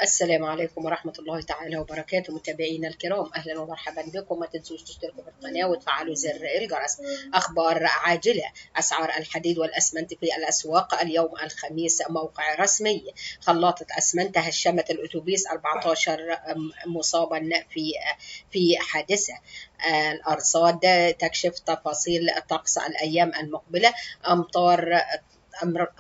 السلام عليكم ورحمة الله تعالى وبركاته. متابعينا الكرام، أهلا ومرحبا بكم. ما تنسوش تشتركوا في القناة وتفعلوا زر الجرس. أخبار عاجلة: أسعار الحديد والأسمنت في الأسواق اليوم الخميس. موقع رسمي: خلاطة أسمنت هشمت الأتوبيس 14 مصابا في حادثة. الأرصاد تكشف تفاصيل طقس الأيام المقبلة.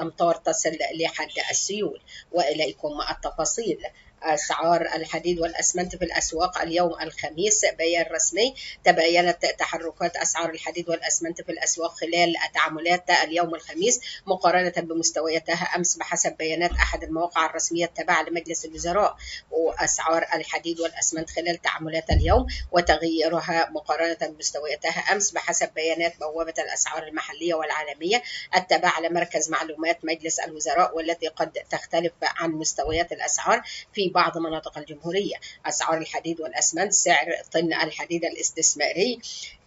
أمطار تصل لحد السيول. وإليكم التفاصيل. أسعار الحديد والأسمنت في الأسواق اليوم الخميس. بيان رسمي: تباينت تحركات أسعار الحديد والأسمنت في الأسواق خلال تعاملات اليوم الخميس مقارنة بمستوياتها أمس بحسب بيانات أحد المواقع الرسمية التابعة لمجلس الوزراء. وأسعار الحديد والأسمنت خلال تعاملات اليوم وتغييرها مقارنة بمستوياتها أمس بحسب بيانات بوابة الأسعار المحلية والعالمية التابعة لمركز معلومات مجلس الوزراء، والتي قد تختلف عن مستويات الأسعار في بعض مناطق الجمهورية. أسعار الحديد والأسمنت: سعر طن الحديد الاستثماري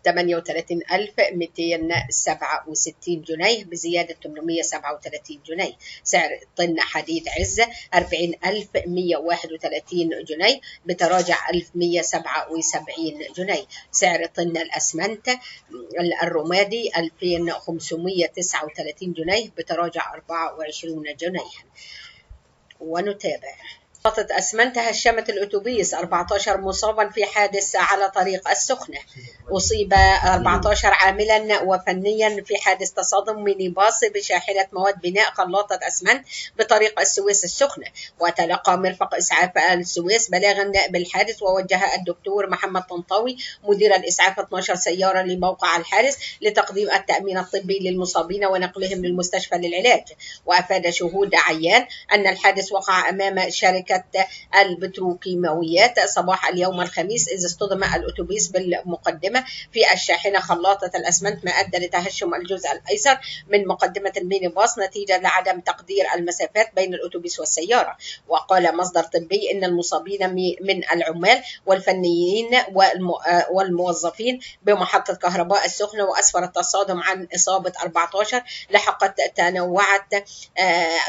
38267 جنيه بزيادة 837 جنيه. سعر طن حديد عز 40131 جنيه بتراجع 1177 جنيه. سعر طن الأسمنت الرمادي 2539 جنيه بتراجع 24 جنيه. ونتابع. محطة أسمنت هشمت الأتوبيس 14 مصابا في حادث على طريق السخنة. أصيب 14 عاملا وفنيا في حادث تصادم ميني باص بشاحنة مواد بناء خلاطة أسمنت بطريق السويس السخنة. وتلقى مرفق إسعاف السويس بلاغا بالحادث، ووجه الدكتور محمد طنطاوي مدير الإسعاف 12 سيارة لموقع الحادث لتقديم التأمين الطبي للمصابين ونقلهم للمستشفى للعلاج. وأفاد شهود عيان أن الحادث وقع أمام شركة البتروكيماويات صباح اليوم الخميس، إذ اصطدم الأتوبيس بالمقدمة في الشاحنة خلاطة الأسمنت، ما أدى لتهشم الجزء الأيسر من مقدمة الميني باص نتيجة لعدم تقدير المسافات بين الأتوبيس والسيارة. وقال مصدر طبي إن المصابين من العمال والفنيين والموظفين بمحطة كهرباء السخنة، وأسفر التصادم عن إصابة 14 لحقت تنوعت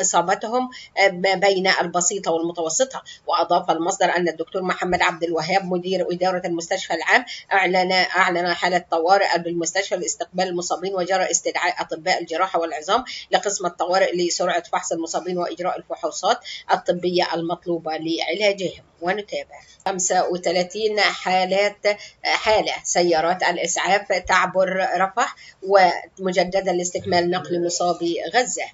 إصابتهم ما بين البسيطة والمتوسطة. وأضاف المصدر أن الدكتور محمد عبد الوهاب مدير إدارة المستشفى العام أعلن حالة طوارئ بالمستشفى لاستقبال المصابين، وجرى استدعاء أطباء الجراحة والعظام لقسم الطوارئ لسرعة فحص المصابين وإجراء الفحوصات الطبية المطلوبة لعلاجهم. ونتابع. 35 حالة سيارات الإسعاف تعبر رفح ومجددا لاستكمال نقل مصابي غزة.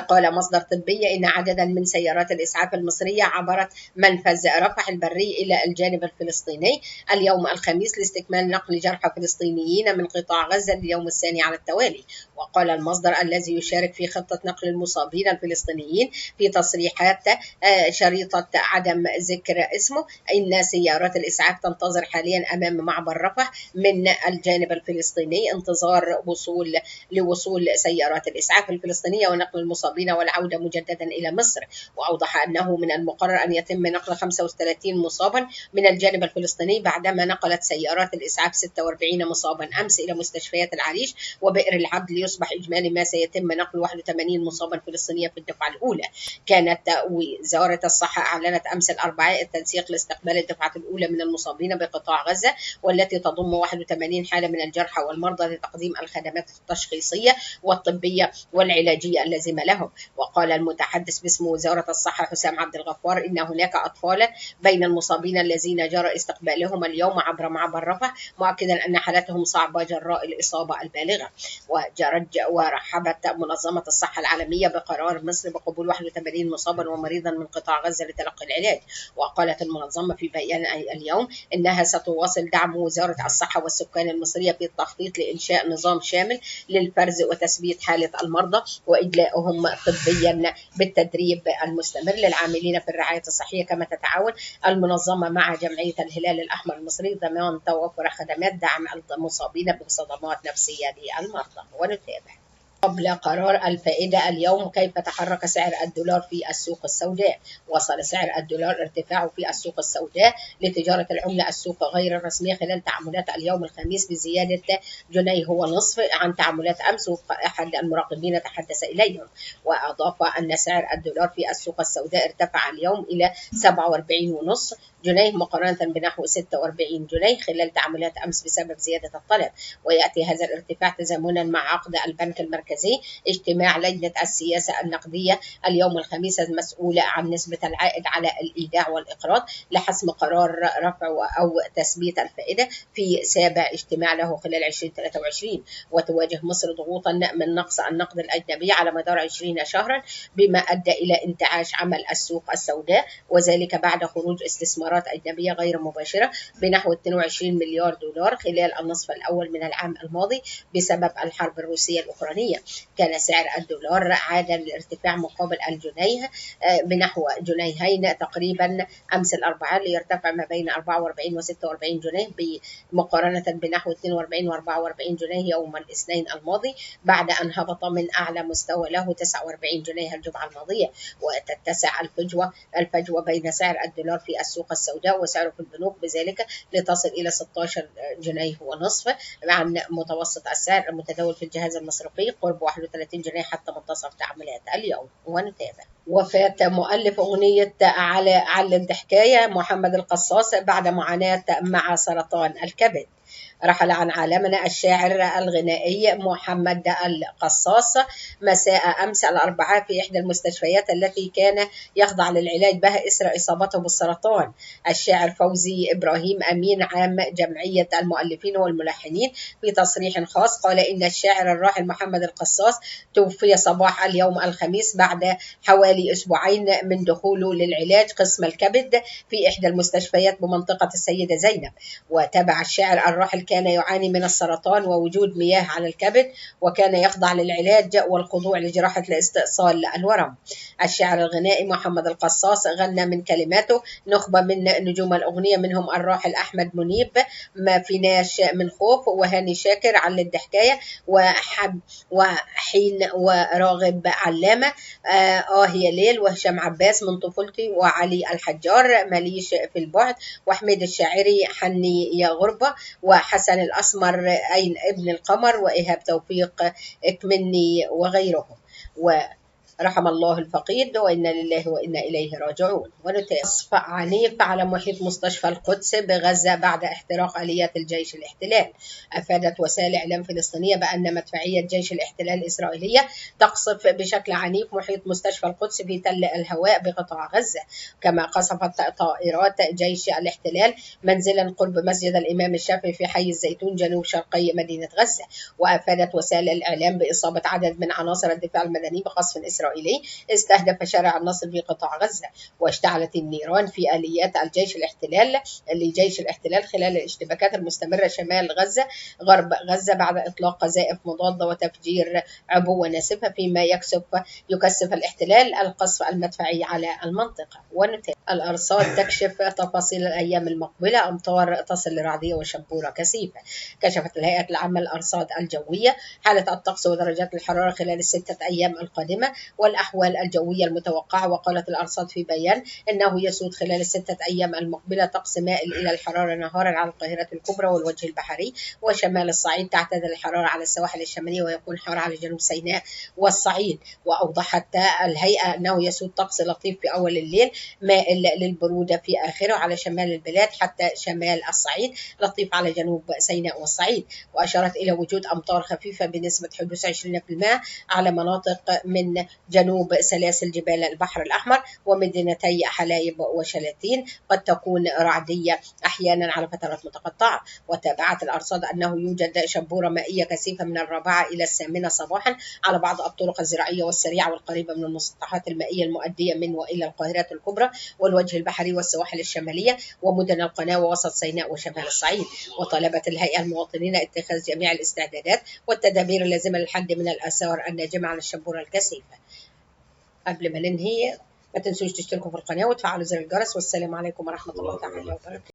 قال مصدر طبي إن عددا من سيارات الإسعاف المصرية عبرت منفذ رفح البري إلى الجانب الفلسطيني اليوم الخميس لاستكمال نقل جرحى فلسطينيين من قطاع غزة لليوم الثاني على التوالي. وقال المصدر الذي يشارك في خطة نقل المصابين الفلسطينيين في تصريحات شريطة عدم ذكر اسمه إن سيارات الإسعاف تنتظر حاليا أمام معبر رفح من الجانب الفلسطيني انتظار لوصول سيارات الإسعاف الفلسطينية ونقل المصابين والعودة مجددا إلى مصر. وأوضح أنه من المقرر أن يتم نقل 35 مصابا من الجانب الفلسطيني بعدما نقلت سيارات الإسعاف 46 مصابا أمس إلى مستشفيات العريش وبئر العبد، ليصبح إجمالي ما سيتم نقل 81 مصابا فلسطينيا في الدفعة الأولى. كانت وزارة الصحة أعلنت أمس الأربعاء التنسيق لاستقبال الدفعة الأولى من المصابين بقطاع غزة، والتي تضم 81 حالة من الجرحى والمرضى، لتقديم الخدمات التشخيصية والطبية والعلاجية اللازمة لهم. وقال المتحدث باسم وزارة الصحة حسام عبد الغفار إن هناك أطفال بين المصابين الذين جرى استقبالهم اليوم عبر معبر رفح، مؤكدا أن حالتهم صعبة جراء الإصابة البالغة. ورحبت منظمة الصحة العالمية بقرار مصر بقبول 81 مصابا ومريضا من قطاع غزة لتلقي العلاج. وقالت المنظمة في بيان اليوم إنها ستواصل دعم وزارة الصحة والسكان المصرية في التخطيط لإنشاء نظام شامل للفرز وتثبيت حالة المرضى وإجلائهم طبيا بالتدريب المستمر للعاملين في الرعاية الصحية. كما تتعاون المنظمة مع جمعية الهلال الأحمر المصري ضمان توفر خدمات دعم المصابين بصدمات نفسية للمرضى. ونتابع. قبل قرار الفائدة اليوم، كيف تحرك سعر الدولار في السوق السوداء؟ وصل سعر الدولار ارتفاعه في السوق السوداء لتجارة العملة السوق غير الرسمية خلال تعاملات اليوم الخميس بزيادة جنيه ونصف عن تعاملات أمس وفق أحد المراقبين تحدث إليهم. وأضاف أن سعر الدولار في السوق السوداء ارتفع اليوم إلى 47.5 جنيه مقارنة بنحو 46 جنيه خلال تعاملات أمس بسبب زيادة الطلب. ويأتي هذا الارتفاع تزامنا مع عقد البنك المركزي اجتماع لجنة السياسة النقدية اليوم الخميس المسؤولة عن نسبة العائد على الإيداع والإقراض لحسم قرار رفع أو تثبيت الفائدة في سابع اجتماع له خلال 2023. وتواجه مصر ضغوطا من نقص النقد الأجنبي على مدار 20 شهرا، بما أدى إلى انتعاش عمل السوق السوداء، وذلك بعد خروج استثمارات أجنبية غير مباشرة بنحو 22 مليار دولار خلال النصف الأول من العام الماضي بسبب الحرب الروسية الأوكرانية. كان سعر الدولار عاد للارتفاع مقابل الجنيه بنحو جنيهين تقريبا أمس الأربعاء، ليرتفع ما بين 44 و 46 جنيه مقارنة بنحو 42 و 44 جنيه يوم الاثنين الماضي، بعد أن هبط من أعلى مستوى له 49 جنيه الجمعة الماضية. وتتسع الفجوة بين سعر الدولار في السوق السوداء وسعره في البنوك بذلك لتصل إلى 16 جنيه ونصف عن متوسط السعر المتداول في الجهاز المصرفي قرب 31 جنيه حتى منتصف تعاملات اليوم. ونتابع وفاة مؤلف أغنية على الضحكاية محمد القصاص بعد معاناة مع سرطان الكبد. رحل عن عالمنا الشاعر الغنائي محمد القصاص مساء أمس الأربعاء في إحدى المستشفيات التي كان يخضع للعلاج بها إثر إصابته بالسرطان. الشاعر فوزي إبراهيم أمين عام جمعية المؤلفين والملحنين في تصريح خاص قال إن الشاعر الراحل محمد القصاص توفي صباح اليوم الخميس بعد حوالي أسبوعين من دخوله للعلاج قسم الكبد في إحدى المستشفيات بمنطقة السيدة زينب. وتابع الشاعر الراحل كان يعاني من السرطان ووجود مياه على الكبد، وكان يخضع للعلاج والخضوع لجراحة لاستئصال الورم. الشاعر الغنائي محمد القصاص غنى من كلماته نخبة من نجوم الأغنية، منهم الراحل أحمد منيب ما فيناش من خوف، وهاني شاكر على الضحكاية، وحين وراغب علامة يا ليل، وهشام عباس من طفولتي، وعلي الحجار ماليش في البعد، وحميد الشاعري حني يا غربة، وحسن الأسمر أين ابن القمر، وإيهاب توفيق اكمني وغيرهم. ورحم الله الفقيد وإنا لله وإنا إليه راجعون. ونصف عنيف على محيط مستشفى القدس بغزة بعد احتراق آليات الجيش الاحتلال. أفادت وسائل إعلام فلسطينية بأن مدفعية جيش الاحتلال الإسرائيلية تقصف بشكل عنيف محيط مستشفى القدس في تل الهواء بقطاع غزة، كما قصفت طائرات جيش الاحتلال منزلا قرب مسجد الإمام الشافعي في حي الزيتون جنوب شرقي مدينة غزة. وأفادت وسائل الإعلام بإصابة عدد من عناصر الدفاع المدني بقصف إسرائيلي استهدف شارع النصر في قطاع غزة. واشتعلت النيران في آليات الجيش الاحتلال لجيش الاحتلال خلال الاشتباكات المستمرة شمال غزة غرب غزة بعد إطلاق قذائف مضادة وتفجير عبوة ناسفة، فيما يكثف الاحتلال القصف المدفعي على المنطقة. الأرصاد تكشف تفاصيل الأيام المقبلة، أمطار تصل لرعدية وشبورة كثيفة. كشفت الهيئة العامة للأرصاد الجوية حالة الطقس ودرجات الحرارة خلال ال6 أيام القادمة والأحوال الجوية المتوقعة. وقالت الأرصاد في بيان إنه يسود خلال ال6 أيام المقبلة طقس مائل إلى الحرارة نهارا على القاهرة الكبرى والوجه البحري وشمال الصعيد، تعتدل الحرارة على السواحل الشمالية ويكون حار على جنوب سيناء والصعيد. وأوضحت الهيئة أنه يسود طقس لطيف في أول الليل مائل للبرودة في آخره على شمال البلاد حتى شمال الصعيد، لطيف على جنوب سيناء والصعيد. وأشارت إلى وجود أمطار خفيفة بنسبة حدوث 20% على مناطق من جنوب سلاسل جبال البحر الأحمر ومدينتي حلايب وشلاتين، قد تكون رعدية أحيانا على فترات متقطعة. وتابعت الأرصاد أنه يوجد شبورة مائية كثيفة من 4 إلى 8 صباحا على بعض الطرق الزراعية والسريعة والقريبة من المسطحات المائية المؤدية من وإلى القاهرة الكبرى والوجه البحري والسواحل الشمالية ومدن القناة ووسط سيناء وشمال الصعيد. وطلبت الهيئة المواطنين اتخاذ جميع الاستعدادات والتدابير اللازمة للحد من الآثار الناجمة عن الشبورة الكثيفة. قبل ما ننهي ما تنسوش تشتركوا في القناة وتفعلوا زر الجرس، والسلام عليكم ورحمة الله تعالى وبركاته.